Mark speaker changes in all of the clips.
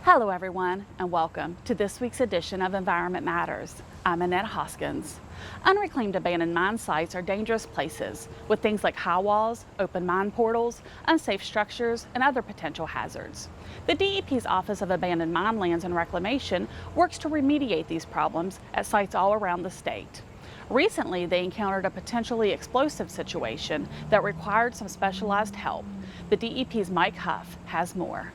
Speaker 1: Hello everyone, and welcome to this week's edition of Environment Matters. I'm Annette Hoskins. Unreclaimed abandoned mine sites are dangerous places with things like high walls, open mine portals, unsafe structures, and other potential hazards. The DEP's Office of Abandoned Mine Lands and Reclamation works to remediate these problems at sites all around the state. Recently, they encountered a potentially explosive situation that required some specialized help. The DEP's Mike Huff has more.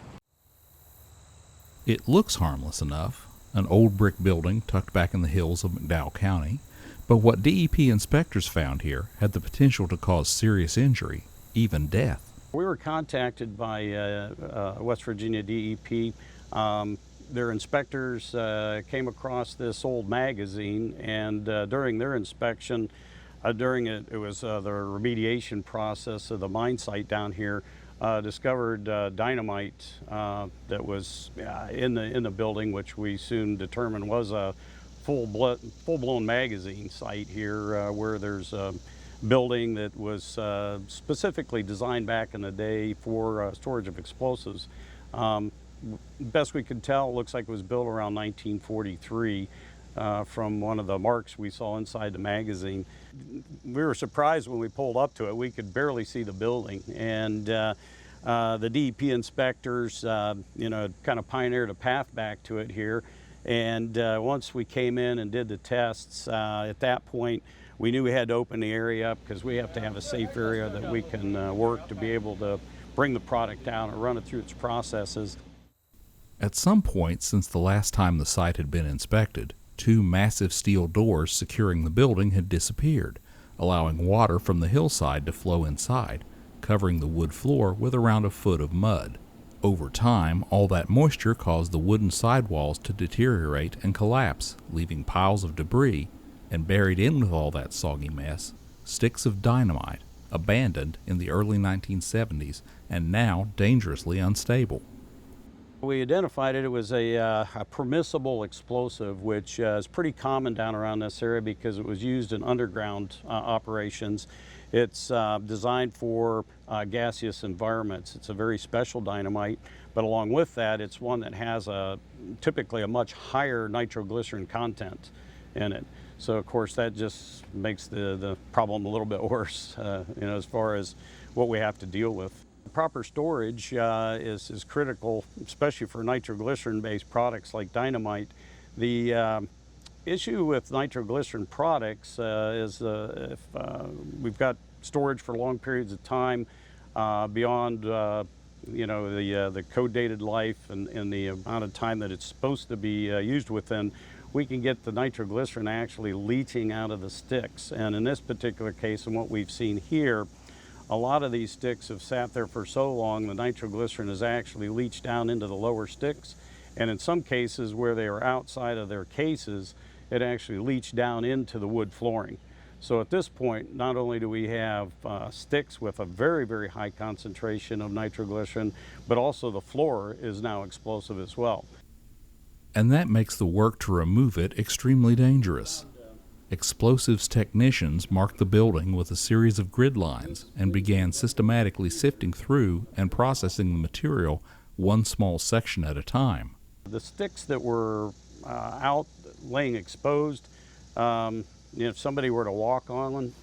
Speaker 2: It looks harmless enough, an old brick building tucked back in the hills of McDowell County, but what DEP inspectors found here had the potential to cause serious injury, even death.
Speaker 3: We were contacted by West Virginia DEP. Their inspectors came across this old magazine, and during their inspection, it was the remediation process of the mine site down here, discovered dynamite that was in the building, which we soon determined was a full-blown magazine site here, where there's a building that was specifically designed back in the day for storage of explosives. Best we could tell, it looks like it was built around 1943 from one of the marks we saw inside the magazine. We were surprised when we pulled up to it. We could barely see the building, and the DEP inspectors, kind of pioneered a path back to it here. And once we came in and did the tests, at that point, we knew we had to open the area up because we have to have a safe area that we can work to be able to bring the product down and run it through its processes.
Speaker 2: At some point since the last time the site had been inspected, two massive steel doors securing the building had disappeared, allowing water from the hillside to flow inside, covering the wood floor with around a foot of mud. Over time, all that moisture caused the wooden sidewalls to deteriorate and collapse, leaving piles of debris, and buried in with all that soggy mess, sticks of dynamite, abandoned in the early 1970s and now dangerously unstable.
Speaker 3: We identified it was a permissible explosive, which is pretty common down around this area because it was used in underground operations. It's designed for gaseous environments. It's a very special dynamite, but along with that, it's one that has typically a much higher nitroglycerin content in it. So of course that just makes the problem a little bit worse, as far as what we have to deal with. Proper storage is critical, especially for nitroglycerin-based products like dynamite. The issue with nitroglycerin products is if we've got storage for long periods of time beyond the code-dated life and the amount of time that it's supposed to be used within, we can get the nitroglycerin actually leaching out of the sticks. And in this particular case, and what we've seen here, a lot of these sticks have sat there for so long, the nitroglycerin has actually leached down into the lower sticks. And in some cases where they are outside of their cases, it actually leached down into the wood flooring. So at this point, not only do we have sticks with a very, very high concentration of nitroglycerin, but also the floor is now explosive as well.
Speaker 2: And that makes the work to remove it extremely dangerous. Explosives technicians marked the building with a series of grid lines and began systematically sifting through and processing the material one small section at a time.
Speaker 3: The sticks that were out laying exposed, if somebody were to walk on them,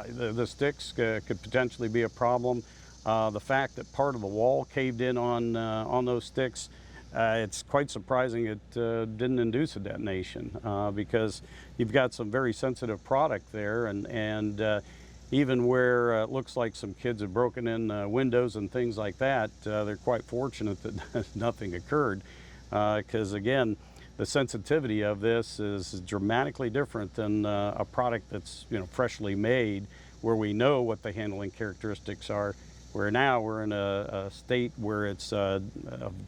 Speaker 3: the sticks could potentially be a problem. The fact that part of the wall caved in on those sticks, it's quite surprising it didn't induce a detonation because you've got some very sensitive product there, and even where it looks like some kids have broken in windows and things like that, they're quite fortunate that nothing occurred because again, the sensitivity of this is dramatically different than a product that's freshly made, where we know what the handling characteristics are. Where now we're in a state where it's a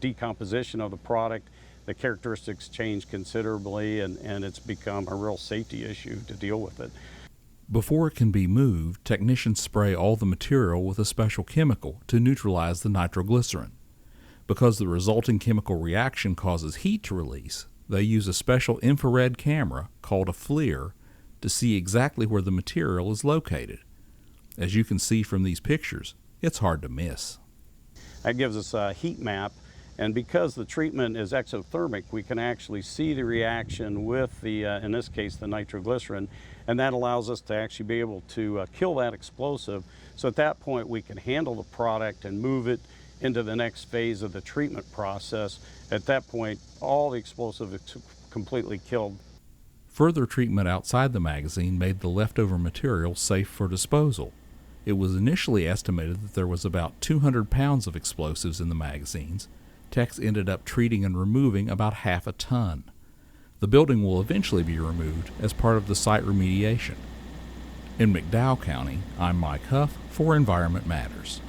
Speaker 3: decomposition of the product, the characteristics change considerably, and it's become a real safety issue to deal with it.
Speaker 2: Before it can be moved, technicians spray all the material with a special chemical to neutralize the nitroglycerin. Because the resulting chemical reaction causes heat to release, they use a special infrared camera called a FLIR to see exactly where the material is located. As you can see from these pictures, it's hard to miss.
Speaker 3: That gives us a heat map, And because the treatment is exothermic, we can actually see the reaction with the, in this case, the nitroglycerin, and that allows us to actually be able to kill that explosive. So at that point, we can handle the product and move it into the next phase of the treatment process. At that point, all the explosive is completely killed.
Speaker 2: Further treatment outside the magazine made the leftover material safe for disposal. It was initially estimated that there was about 200 pounds of explosives in the magazines. Techs ended up treating and removing about half a ton. The building will eventually be removed as part of the site remediation. In McDowell County, I'm Mike Huff for Environment Matters.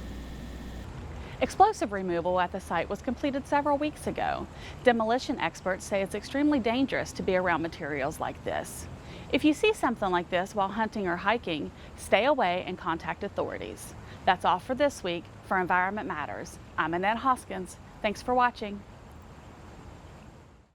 Speaker 1: Explosive removal at the site was completed several weeks ago. Demolition experts say it's extremely dangerous to be around materials like this. If you see something like this while hunting or hiking, stay away and contact authorities. That's all for this week for Environment Matters. I'm Annette Hoskins. Thanks for watching.